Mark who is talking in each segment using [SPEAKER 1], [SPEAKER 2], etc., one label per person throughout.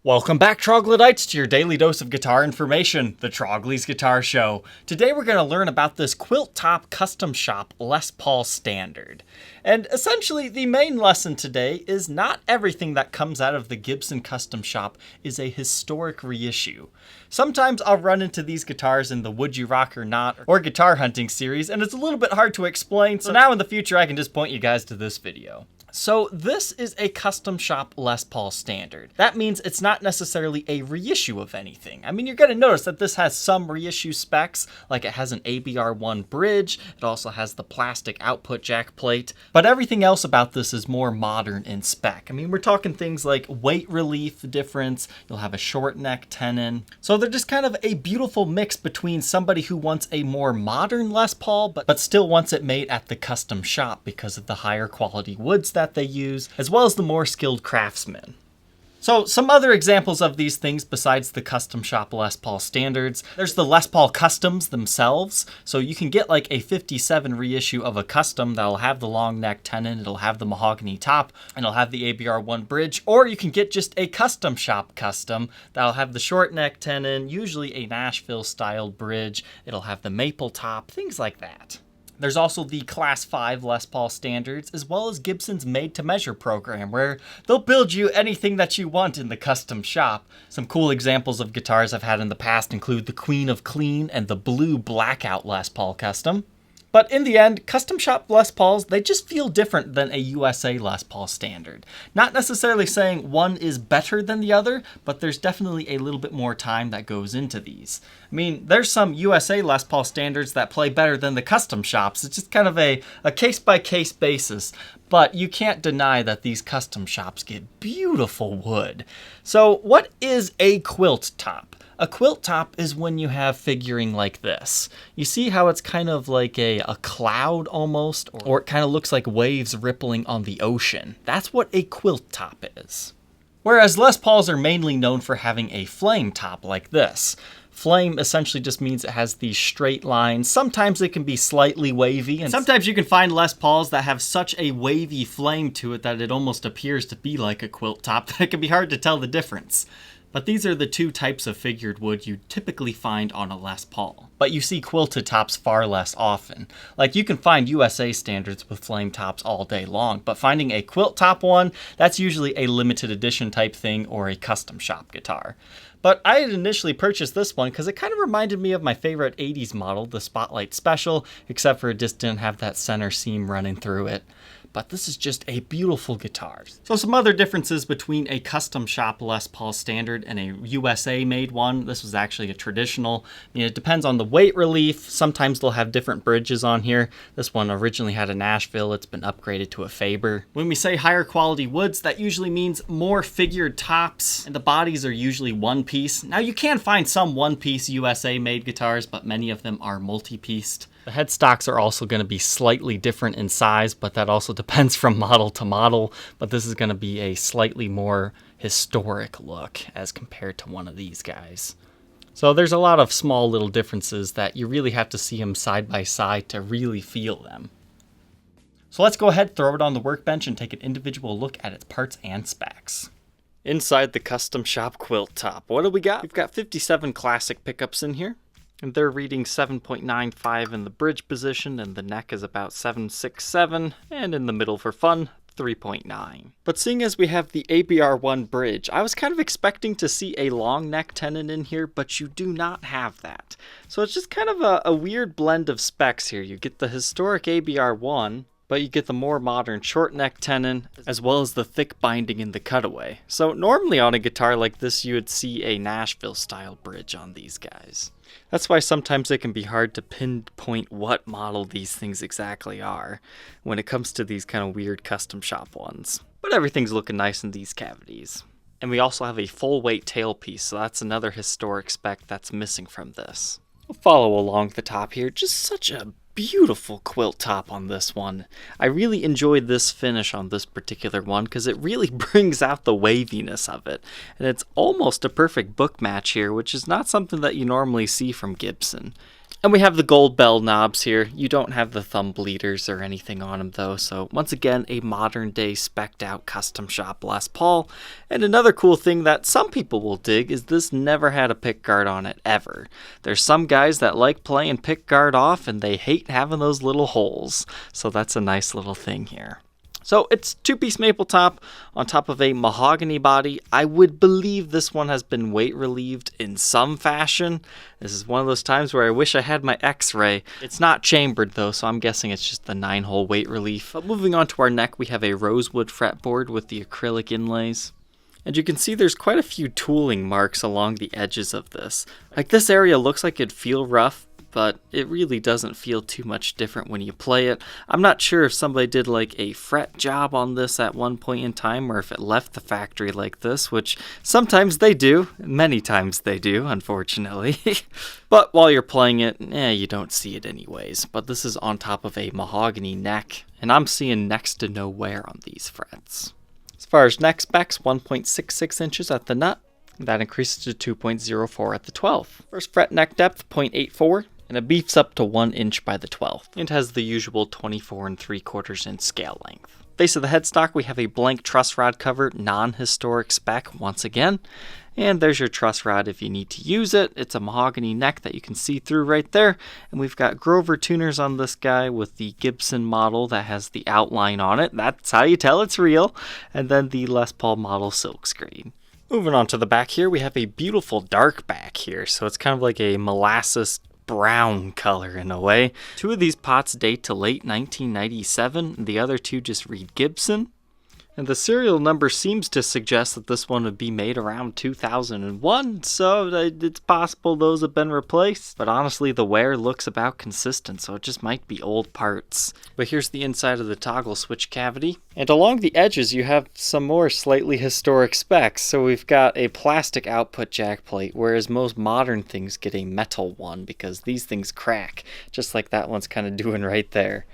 [SPEAKER 1] Welcome back, Troglodytes, to your daily dose of guitar information, the Trogly's Guitar Show. Today we're going to learn about this Quilt Top Custom Shop Les Paul Standard. And essentially, the main lesson today is not everything that comes out of the Gibson Custom Shop is a historic reissue. Sometimes I'll run into these guitars in the Would You Rock or Not or Guitar Hunting series, and it's a little bit hard to explain, so now in the future I can just point you guys to this video. So this is a custom shop Les Paul standard. That means it's not necessarily a reissue of anything. I mean, you're going to notice that this has some reissue specs, like it has an ABR1 bridge, it also has the plastic output jack plate, but everything else about this is more modern in spec. I mean, we're talking things like weight relief difference, you'll have a short neck tenon. So they're just kind of a beautiful mix between somebody who wants a more modern Les Paul, but still wants it made at the custom shop because of the higher quality woods that they use, as well as the more skilled craftsmen. So some other examples of these things besides the custom shop Les Paul standards, there's the Les Paul customs themselves. So you can get like a 57 reissue of a custom that'll have the long neck tenon, it'll have the mahogany top, and it'll have the ABR1 bridge, or you can get just a custom shop custom that'll have the short neck tenon, usually a Nashville styled bridge, it'll have the maple top, things like that. There's also the Class 5 Les Paul standards, as well as Gibson's made-to-measure program, where they'll build you anything that you want in the custom shop. Some cool examples of guitars I've had in the past include the Queen of Clean and the Blue Blackout Les Paul custom. But in the end, custom shop Les Pauls, they just feel different than a USA Les Paul standard. Not necessarily saying one is better than the other, but there's definitely a little bit more time that goes into these. I mean, there's some USA Les Paul standards that play better than the custom shops. It's just kind of a case-by-case basis. But you can't deny that these custom shops get beautiful wood. So what is a quilt top? A quilt top is when you have figuring like this. You see how it's kind of like a cloud almost, or it kind of looks like waves rippling on the ocean. That's what a quilt top is. Whereas Les Pauls are mainly known for having a flame top like this. Flame essentially just means it has these straight lines. Sometimes it can be slightly wavy, and sometimes you can find Les Pauls that have such a wavy flame to it that it almost appears to be like a quilt top that it can be hard to tell the difference. But these are the two types of figured wood you typically find on a Les Paul. But you see quilted tops far less often. Like, you can find USA standards with flame tops all day long, but finding a quilt top one, that's usually a limited edition type thing or a custom shop guitar. But I had initially purchased this one because it kind of reminded me of my favorite 80s model, the Spotlight Special, except for it just didn't have that center seam running through it. But this is just a beautiful guitar. So some other differences between a custom shop Les Paul standard and a USA made one. This was actually a traditional. I mean, it depends on the weight relief. Sometimes they'll have different bridges on here. This one originally had a Nashville. It's been upgraded to a Faber. When we say higher quality woods, that usually means more figured tops, and the bodies are usually one piece. Now you can find some one piece USA made guitars, but many of them are multi-pieced. The headstocks are also going to be slightly different in size, but that also depends from model to model. But this is going to be a slightly more historic look as compared to one of these guys. So there's a lot of small little differences that you really have to see them side by side to really feel them. So let's go ahead, throw it on the workbench, and take an individual look at its parts and specs. Inside the custom shop quilt top, what do we got? We've got 57 classic pickups in here. And they're reading 7.95 in the bridge position, and the neck is about 7.67, and in the middle for fun, 3.9. But seeing as we have the ABR1 bridge, I was kind of expecting to see a long neck tenon in here, but you do not have that. So it's just kind of a weird blend of specs here. You get the historic ABR1, but you get the more modern short neck tenon, as well as the thick binding in the cutaway. So normally on a guitar like this, you would see a Nashville style bridge on these guys. That's why sometimes it can be hard to pinpoint what model these things exactly are when it comes to these kind of weird custom shop ones. But everything's looking nice in these cavities. And we also have a full weight tailpiece, so that's another historic spec that's missing from this. We'll follow along the top here, just such a beautiful quilt top on this one. I really enjoyed this finish on this particular one because it really brings out the waviness of it. And it's almost a perfect book match here, which is not something that you normally see from Gibson. And we have the gold bell knobs here. You don't have the thumb bleeders or anything on them though. So once again, a modern day spec'd out custom shop Les Paul. And another cool thing that some people will dig is this never had a pick guard on it ever. There's some guys that like playing pick guard off and they hate having those little holes. So that's a nice little thing here. So it's two-piece maple top on top of a mahogany body. I would believe this one has been weight relieved in some fashion. This is one of those times where I wish I had my x-ray. It's not chambered though, so I'm guessing it's just the 9-hole weight relief. But moving on to our neck, we have a rosewood fretboard with the acrylic inlays. And you can see there's quite a few tooling marks along the edges of this. Like this area looks like it'd feel rough, but it really doesn't feel too much different when you play it. I'm not sure if somebody did like a fret job on this at one point in time or if it left the factory like this, which sometimes they do, many times they do, unfortunately. But while you're playing it, you don't see it anyways. But this is on top of a mahogany neck, and I'm seeing next to no wear on these frets. As far as neck specs, 1.66 inches at the nut. That increases to 2.04 at the 12th. First fret neck depth, 0.84. And it beefs up to 1 inch by the 12th. It has the usual 24 3/4 inch scale length. Base of the headstock, we have a blank truss rod cover, non-historic spec once again. And there's your truss rod if you need to use it. It's a mahogany neck that you can see through right there. And we've got Grover tuners on this guy with the Gibson model that has the outline on it. That's how you tell it's real. And then the Les Paul model silkscreen. Moving on to the back here, we have a beautiful dark back here. So it's kind of like a molasses brown color in a way. Two of these pots date to late 1997. The other two just read Gibson. And the serial number seems to suggest that this one would be made around 2001, so it's possible those have been replaced. But honestly, the wear looks about consistent, so it just might be old parts. But here's the inside of the toggle switch cavity. And along the edges, you have some more slightly historic specs. So we've got a plastic output jack plate, whereas most modern things get a metal one because these things crack, just like that one's kind of doing right there.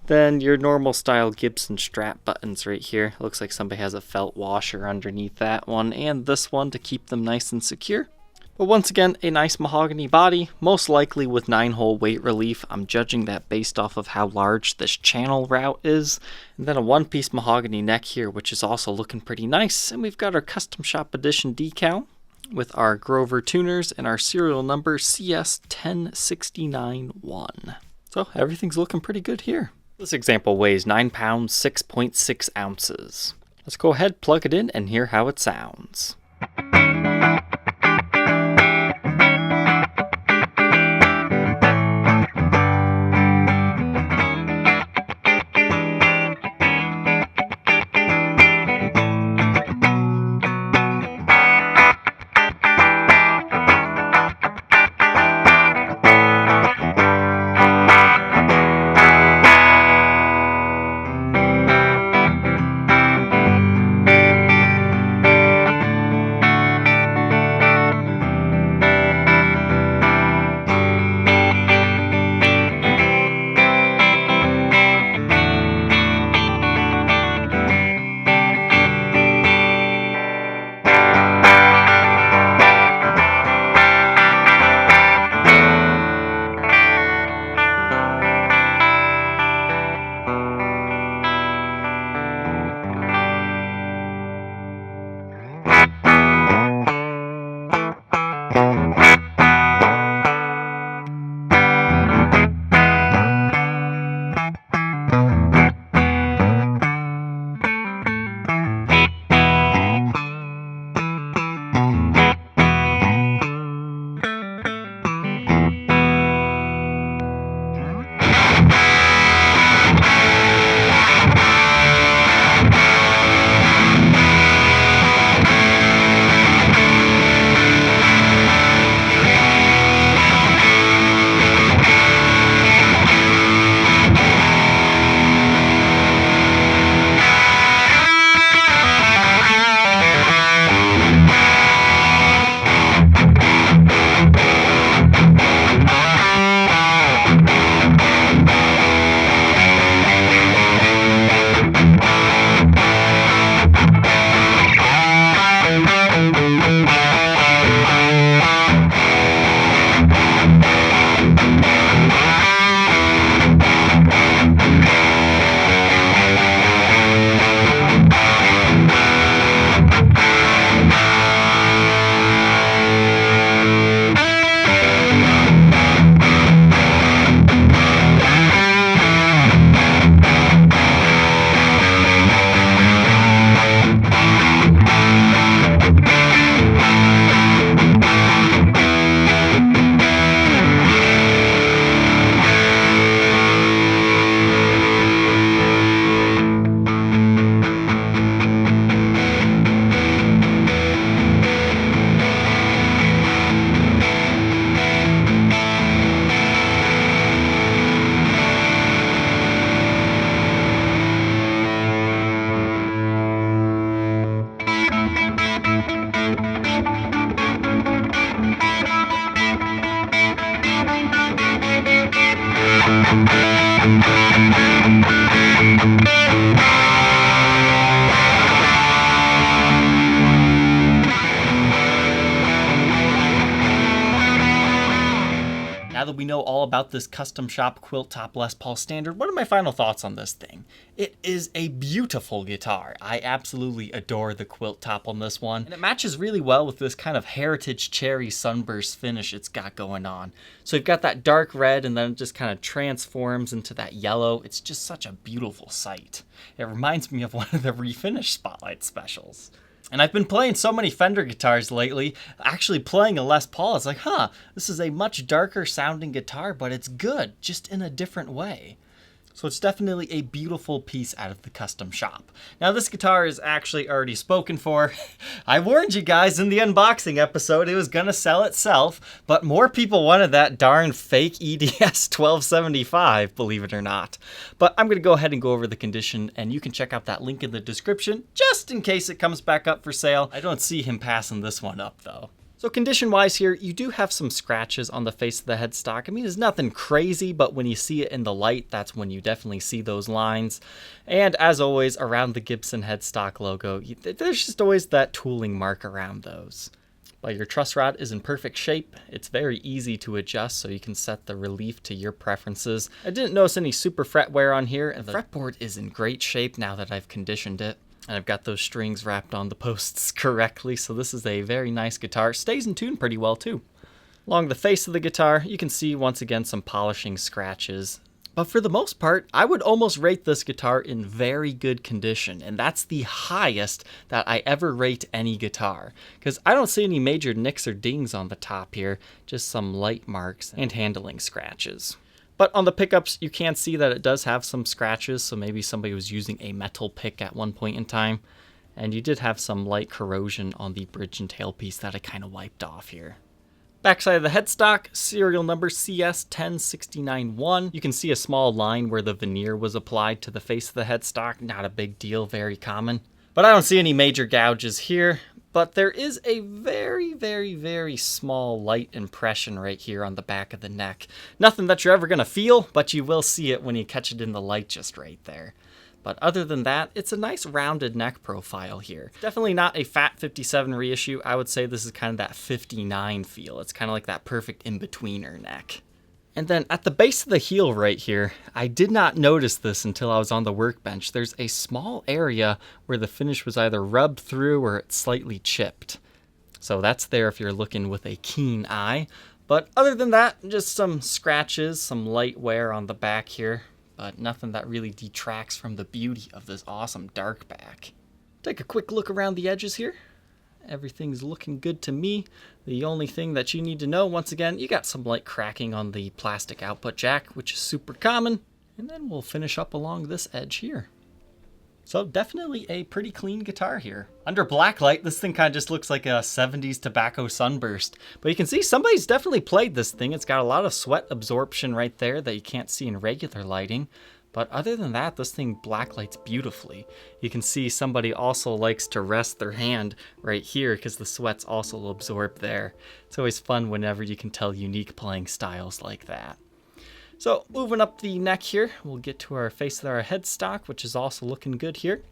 [SPEAKER 1] Then your normal style Gibson strap buttons right here. Looks like somebody has a felt washer underneath that one and this one to keep them nice and secure. But once again, a nice mahogany body, most likely with 9-hole weight relief. I'm judging that based off of how large this channel route is. And then a one-piece mahogany neck here, which is also looking pretty nice. And we've got our custom shop edition decal with our Grover tuners and our serial number CS10691. So everything's looking pretty good here. This example weighs 9 pounds, 6.6 ounces. Let's go ahead, plug it in, and hear how it sounds. we know all about this custom shop quilt top Les Paul Standard, what are my final thoughts on this thing? It is a beautiful guitar. I absolutely adore the quilt top on this one, and it matches really well with this kind of heritage cherry sunburst finish it's got going on. So you've got that dark red, and then it just kind of transforms into that yellow. It's just such a beautiful sight. It reminds me of one of the refinish Spotlight specials. And I've been playing so many Fender guitars lately, actually playing a Les Paul, it's like, this is a much darker sounding guitar, but it's good, just in a different way. So it's definitely a beautiful piece out of the custom shop. Now this guitar is actually already spoken for. I warned you guys in the unboxing episode it was gonna sell itself, but more people wanted that darn fake EDS 1275, believe it or not. But I'm gonna go ahead and go over the condition, and you can check out that link in the description, just in case it comes back up for sale. I don't see him passing this one up though. So condition-wise here, you do have some scratches on the face of the headstock. I mean, it's nothing crazy, but when you see it in the light, that's when you definitely see those lines. And as always, around the Gibson headstock logo, there's just always that tooling mark around those. But your truss rod is in perfect shape. It's very easy to adjust, so you can set the relief to your preferences. I didn't notice any super fret wear on here, and the fretboard is in great shape now that I've conditioned it. And I've got those strings wrapped on the posts correctly, so this is a very nice guitar. Stays in tune pretty well too. Along the face of the guitar, you can see once again some polishing scratches. But for the most part, I would almost rate this guitar in very good condition, and that's the highest that I ever rate any guitar. Because I don't see any major nicks or dings on the top here, just some light marks and handling scratches. But on the pickups, you can see that it does have some scratches, so maybe somebody was using a metal pick at one point in time. And you did have some light corrosion on the bridge and tailpiece that I kind of wiped off here. Backside of the headstock, serial number CS10691. You can see a small line where the veneer was applied to the face of the headstock. Not a big deal, very common. But I don't see any major gouges here. But there is a very, very, very small light impression right here on the back of the neck. Nothing that you're ever going to feel, but you will see it when you catch it in the light just right there. But other than that, it's a nice rounded neck profile here. Definitely not a fat 57 reissue. I would say this is kind of that 59 feel. It's kind of like that perfect in-betweener neck. And then at the base of the heel right here, I did not notice this until I was on the workbench. There's a small area where the finish was either rubbed through or it's slightly chipped. So that's there if you're looking with a keen eye. But other than that, just some scratches, some light wear on the back here, but nothing that really detracts from the beauty of this awesome dark back. Take a quick look around the edges here. Everything's looking good to me. The only thing that you need to know, once again, you got some light cracking on the plastic output jack, which is super common. And then we'll finish up along this edge here. So definitely a pretty clean guitar here. Under Blacklight, this thing kind of just looks like a 70s tobacco sunburst. But you can see somebody's definitely played this thing. It's got a lot of sweat absorption right there that you can't see in regular lighting. But other than that, this thing blacklights beautifully. You can see somebody also likes to rest their hand right here because the sweat's also absorbed there. It's always fun whenever you can tell unique playing styles like that. So moving up the neck here, we'll get to our face of our headstock, which is also looking good here.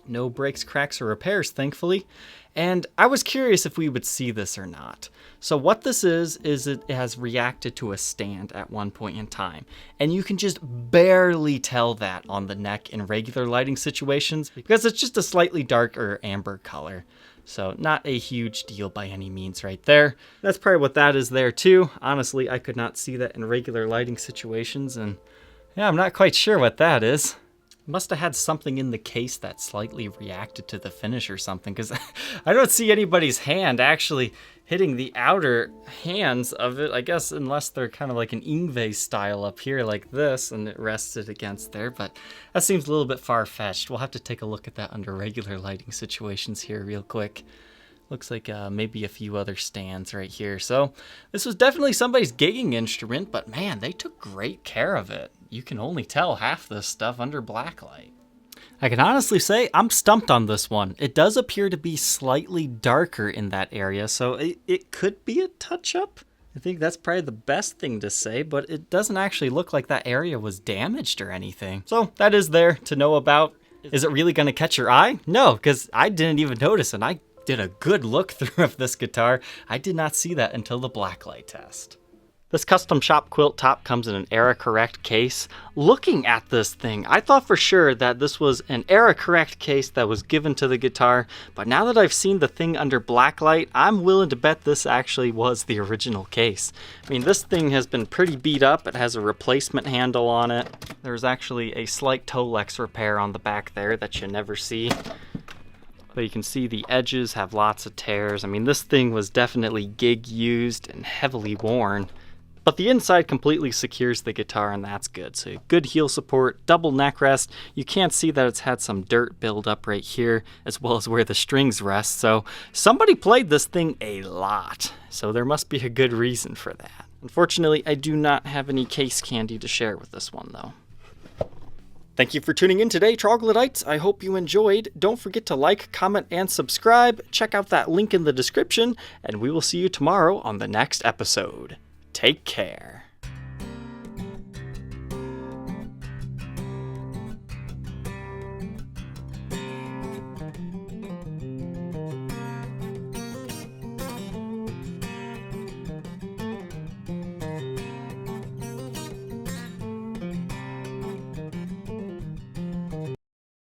[SPEAKER 1] No breaks, cracks, or repairs, thankfully. And I was curious if we would see this or not. So what this is it has reacted to a stand at one point in time. And you can just barely tell that on the neck in regular lighting situations because it's just a slightly darker amber color. So not a huge deal by any means right there. That's probably what that is there too. Honestly, I could not see that in regular lighting situations, and yeah, I'm not quite sure what that is. Must have had something in the case that slightly reacted to the finish or something, because I don't see anybody's hand actually hitting the outer hands of it, I guess, unless they're kind of like an Ingve style up here like this and it rested against there, but that seems a little bit far-fetched. We'll have to take a look at that under regular lighting situations here real quick. Looks like maybe a few other stands right here. So this was definitely somebody's gigging instrument, but man, they took great care of it. You can only tell half this stuff under Blacklight. I can honestly say I'm stumped on this one. It does appear to be slightly darker in that area, so it could be a touch-up. I think that's probably the best thing to say, but it doesn't actually look like that area was damaged or anything. So that is there to know about. Is it really going to catch your eye? No, because I didn't even notice, and I did a good look through of this guitar. I did not see that until the Blacklight test. This custom shop quilt top comes in an era-correct case. Looking at this thing, I thought for sure that this was an era-correct case that was given to the guitar, but now that I've seen the thing under Blacklight, I'm willing to bet this actually was the original case. I mean, this thing has been pretty beat up. It has a replacement handle on it. There's actually a slight Tolex repair on the back there that you never see. But you can see the edges have lots of tears. I mean, this thing was definitely gig used and heavily worn. But the inside completely secures the guitar, and that's good. So good heel support, double neck rest. You can't see that it's had some dirt build up right here, as well as where the strings rest. So somebody played this thing a lot. So there must be a good reason for that. Unfortunately, I do not have any case candy to share with this one, though. Thank you for tuning in today, Troglodytes. I hope you enjoyed. Don't forget to like, comment, and subscribe. Check out that link in the description, and we will see you tomorrow on the next episode. Take care.